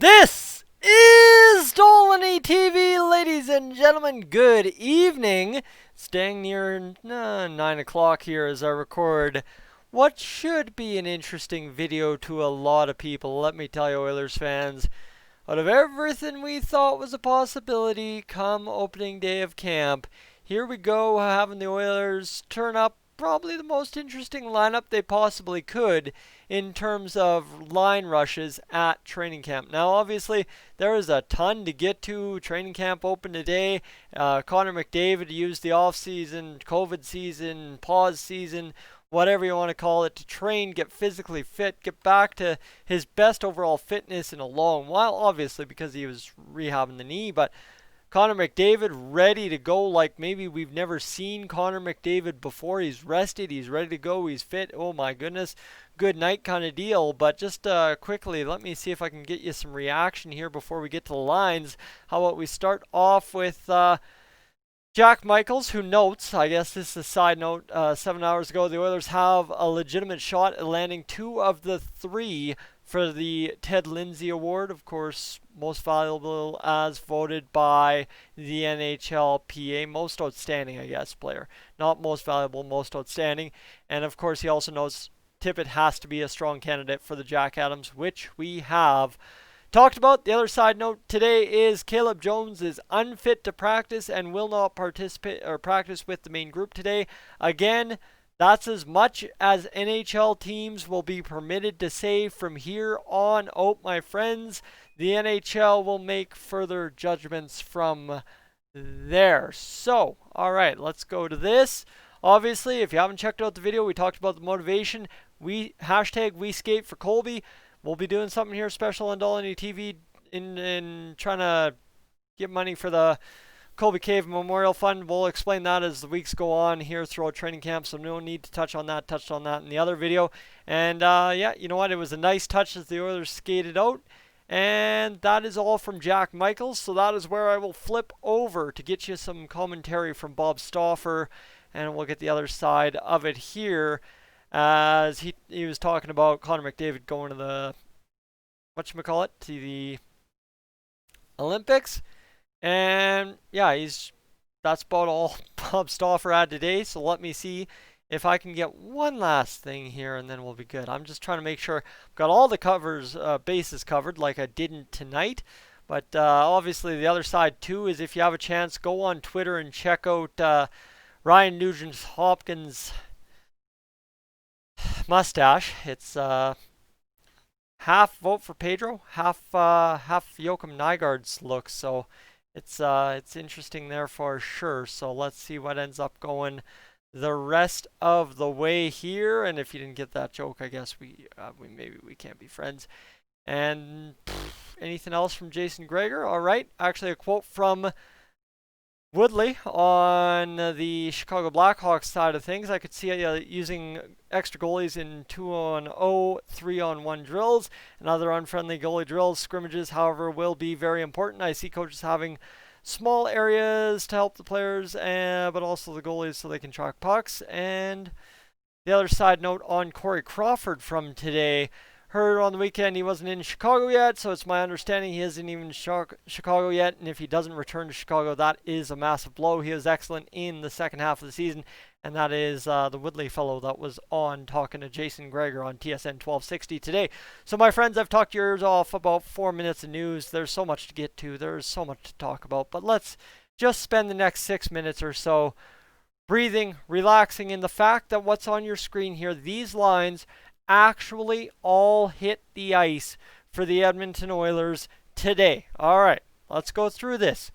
This is Dolynny TV, ladies and gentlemen. Good evening. Staying near 9 o'clock here as I record what should be an interesting video to a lot of people. Let me tell you, Oilers fans, out of everything we thought was a possibility come opening day of camp, here we go having the Oilers turn up probably the most interesting lineup they possibly could in terms of line rushes at training camp. Now, obviously, there is a ton to get to. Training camp open today. Connor McDavid used the off-season, COVID season, pause season, whatever you want to call it, to train, get physically fit, get back to his best overall fitness in a long while, obviously, because he was rehabbing the knee, but Connor McDavid ready to go like maybe we've never seen Connor McDavid before. He's rested, he's ready to go, he's fit. Oh my goodness, good night kind of deal. But just quickly, let me see if I can get you some reaction here before we get to the lines. How about we start off with Jack Michaels, who notes, I guess this is a side note, 7 hours ago, the Oilers have a legitimate shot at landing 2 of the 3 for the Ted Lindsay Award, of course, most valuable as voted by the NHL PA, most outstanding, I guess, player. Not most valuable, most outstanding. And of course, he also knows Tippett has to be a strong candidate for the Jack Adams, which we have talked about. The other side note today is Caleb Jones is unfit to practice and will not participate or practice with the main group today. Again, that's as much as NHL teams will be permitted to say from here on out, my friends. The NHL will make further judgments from there. So, all right, let's go to this. Obviously, if you haven't checked out the video, we talked about the motivation. Hashtag we skate for Colby. We'll be doing something here special on Dolynny TV in trying to get money for the Colby Cave Memorial Fund. We'll explain that as the weeks go on here throughout training camp, so no need to touch on that. Touched on that in the other video. And yeah, you know what? It was a nice touch as the Oilers skated out. And that is all from Jack Michaels. So that is where I will flip over to get you some commentary from Bob Stauffer. And we'll get the other side of it here as he was talking about Connor McDavid going to the, whatchamacallit, to the Olympics. And yeah, that's about all Bob Stauffer had today. So let me see if I can get one last thing here, and then we'll be good. I'm just trying to make sure I've got all the bases covered, like I didn't tonight. But obviously, the other side too is if you have a chance, go on Twitter and check out Ryan NugentHopkins' mustache. It's half vote for Pedro, half Joachim Nygaard's look. So it's interesting there for sure. So let's see what ends up going the rest of the way here. And if you didn't get that joke, I guess we maybe we can't be friends. And anything else from Jason Gregor? All right, actually a quote from Woodley on the Chicago Blackhawks side of things. I could see using extra goalies in 2-on-0, 3-on-1 drills and other unfriendly goalie drills. Scrimmages, however, will be very important. I see coaches having small areas to help the players, but also the goalies so they can track pucks. And the other side note on Corey Crawford from today. Heard on the weekend he wasn't in Chicago yet, so it's my understanding he isn't even in Chicago yet. And if he doesn't return to Chicago, that is a massive blow. He was excellent in the second half of the season, and that is the Woodley fellow that was on talking to Jason Gregor on TSN 1260 today. So my friends, I've talked your ears off about 4 minutes of news. There's so much to get to. There's so much to talk about. But let's just spend the next 6 minutes or so breathing, relaxing in the fact that what's on your screen here, these lines actually all hit the ice for the Edmonton Oilers today. All right, let's go through this.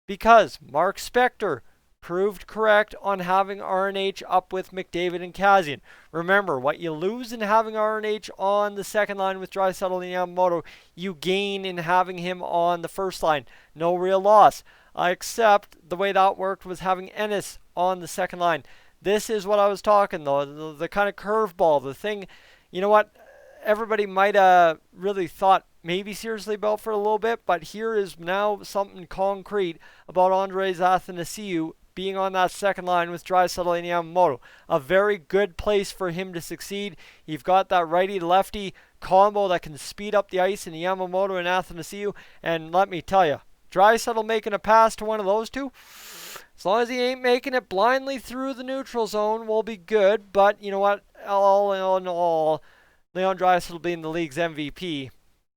Because Mark Spector proved correct on having RNH up with McDavid and Chiasson. Remember, what you lose in having RNH on the second line with Draisaitl and Yamamoto, you gain in having him on the first line. No real loss. Except the way that worked was having Ennis on the second line. This is what I was talking, though. The kind of curveball, the thing. You know what? Everybody might have really thought maybe seriously about for a little bit, but here is now something concrete about Andres Athanasiou being on that second line with Draisaitl and Yamamoto. A very good place for him to succeed. You've got that righty-lefty combo that can speed up the ice in Yamamoto and Athanasiou. And let me tell you, Draisaitl making a pass to one of those two, as long as he ain't making it blindly through the neutral zone, will be good. But you know what? All in all, Leon Draisaitl being the league's MVP,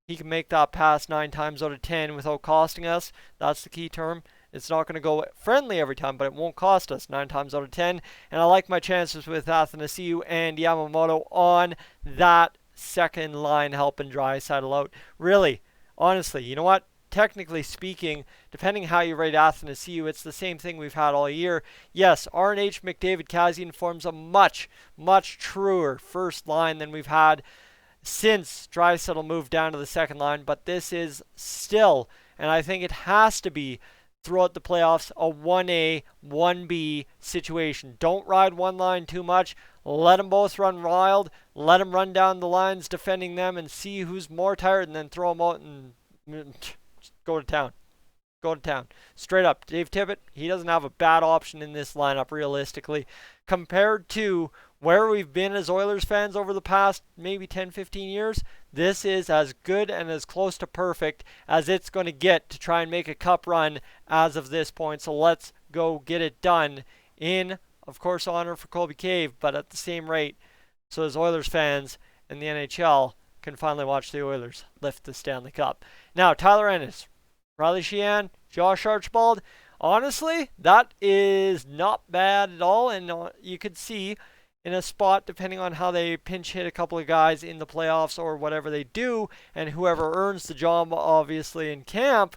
he can make that pass 9 times out of 10 without costing us. That's the key term. It's not going to go friendly every time, but it won't cost us 9 times out of 10. And I like my chances with Athanasiou and Yamamoto on that second line helping Draisaitl out. Really, honestly, you know what? Technically speaking, depending how you rate Athanasiou, it's the same thing we've had all year. Yes, RNH McDavid Kassian forms a much, much truer first line than we've had since Draisaitl moved down to the second line, but this is still, and I think it has to be throughout the playoffs, a 1A, 1B situation. Don't ride one line too much. Let them both run wild. Let them run down the lines defending them and see who's more tired, and then throw them out and go to town. Go to town. Straight up. Dave Tippett, he doesn't have a bad option in this lineup realistically. Compared to where we've been as Oilers fans over the past maybe 10, 15 years, this is as good and as close to perfect as it's going to get to try and make a cup run as of this point. So let's go get it done in, of course, honor for Colby Cave, but at the same rate, so as Oilers fans and the NHL can finally watch the Oilers lift the Stanley Cup. Now, Tyler Ennis, Riley Sheahan, Josh Archibald, honestly, that is not bad at all, and you could see in a spot, depending on how they pinch hit a couple of guys in the playoffs or whatever they do, and whoever earns the job, obviously, in camp,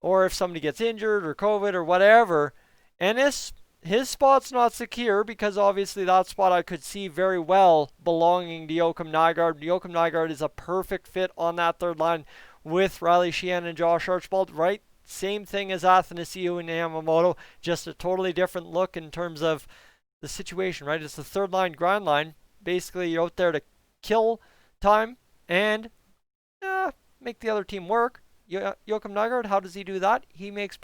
or if somebody gets injured or COVID or whatever, Ennis, his spot's not secure because obviously that spot I could see very well belonging to Joakim Nygard. Joakim Nygard is a perfect fit on that third line with Riley Sheahan and Josh Archibald, right? Same thing as Athanasiou and Yamamoto, just a totally different look in terms of the situation, right? It's the third line grind line. Basically, you're out there to kill time and make the other team work. Joakim Nygard, how does he do that? He makes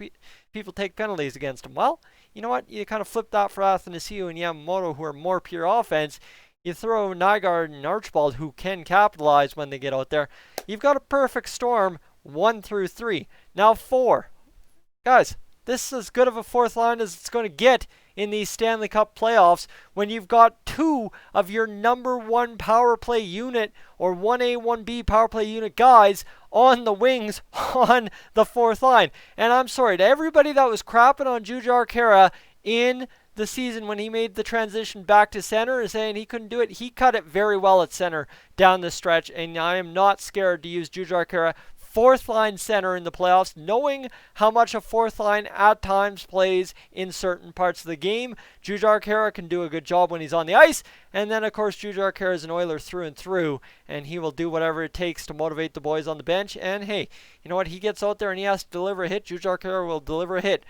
people take penalties against him. Well, you know what? You kind of flip that for Athanasiou and Yamamoto, who are more pure offense. You throw Nygard and Archibald, who can capitalize when they get out there. You've got a perfect storm, 1 through 3. Now 4. Guys, this is as good of a fourth line as it's going to get in these Stanley Cup playoffs when you've got 2 of your number 1 power play unit or 1A, 1B power play unit guys on the wings on the fourth line. And I'm sorry to everybody that was crapping on Jujhar Khaira in the season when he made the transition back to center and saying he couldn't do it. He cut it very well at center down the stretch, and I am not scared to use Jujhar Khaira fourth line center in the playoffs, knowing how much a fourth line at times plays in certain parts of the game. Jujhar Khaira can do a good job when he's on the ice, and then of course Jujhar Khaira is an Oiler through and through, and he will do whatever it takes to motivate the boys on the bench. And hey, you know what? He gets out there and he has to deliver a hit. Jujhar Khaira will deliver a hit.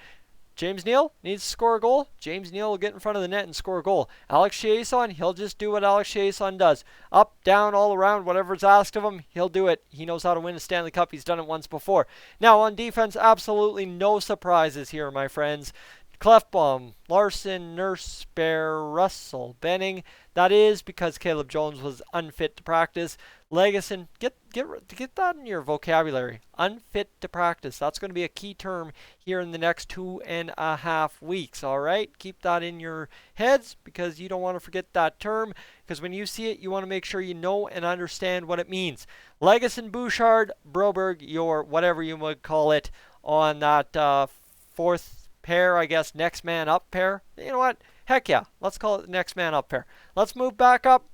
James Neal needs to score a goal. James Neal will get in front of the net and score a goal. Alex Chiasson, he'll just do what Alex Chiasson does. Up, down, all around, whatever's asked of him, he'll do it. He knows how to win a Stanley Cup. He's done it once before. Now, on defense, absolutely no surprises here, my friends. Clefbaum, Larson, Nurse, Bear, Russell, Benning. That is because Caleb Jones was unfit to practice. Legason, get that in your vocabulary. Unfit to practice. That's going to be a key term here in the next 2.5 weeks, all right? Keep that in your heads because you don't want to forget that term, because when you see it, you want to make sure you know and understand what it means. Legason, Bouchard, Broberg, your whatever you would call it on that fourth pair, I guess, next man up pair. You know what? Heck yeah. Let's call it the next man up pair. Let's move back up.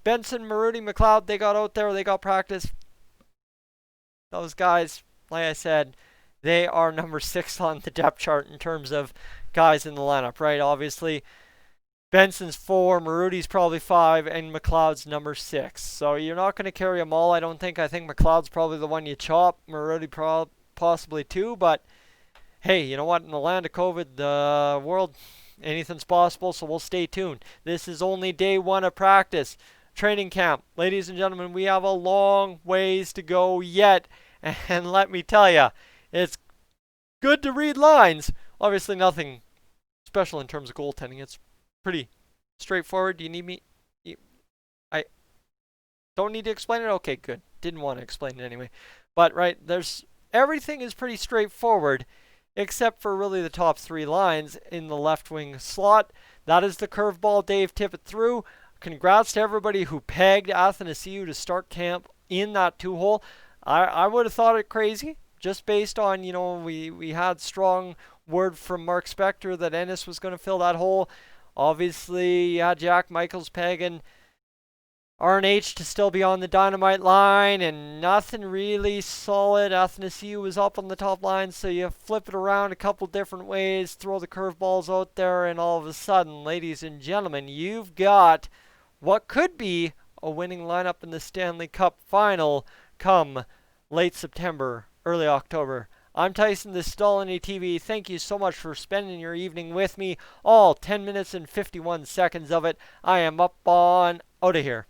Benson, Maruti, McLeod, they got out there. They got practice. Those guys, like I said, they are number 6 on the depth chart in terms of guys in the lineup, right? Obviously, Benson's 4, Maruti's probably 5, and McLeod's number 6. So you're not going to carry them all, I don't think. I think McLeod's probably the one you chop. Maruti possibly 2, but hey, you know what? In the land of COVID, the world, anything's possible, so we'll stay tuned. This is only day 1 of practice. Training camp. Ladies and gentlemen, we have a long ways to go yet. And let me tell you, it's good to read lines. Obviously nothing special in terms of goaltending. It's pretty straightforward. Do you need me? Don't need to explain it? Okay, good. Didn't want to explain it anyway. But, right, everything is pretty straightforward except for really the top three lines in the left wing slot. That is the curveball Dave Tippett threw. Congrats to everybody who pegged Athanasiou to start camp in that 2-hole. I would have thought it crazy just based on, we had strong word from Mark Spector that Ennis was going to fill that hole. Obviously, you had Jack Michaels pegging RNH to still be on the dynamite line, and nothing really solid. Athanasiou was up on the top line, so you flip it around a couple different ways, throw the curveballs out there, and all of a sudden, ladies and gentlemen, you've got what could be a winning lineup in the Stanley Cup final come late September, early October. I'm Tyson, this is Dolynny TV. Thank you so much for spending your evening with me. All 10 minutes and 51 seconds of it. I am up on out of here.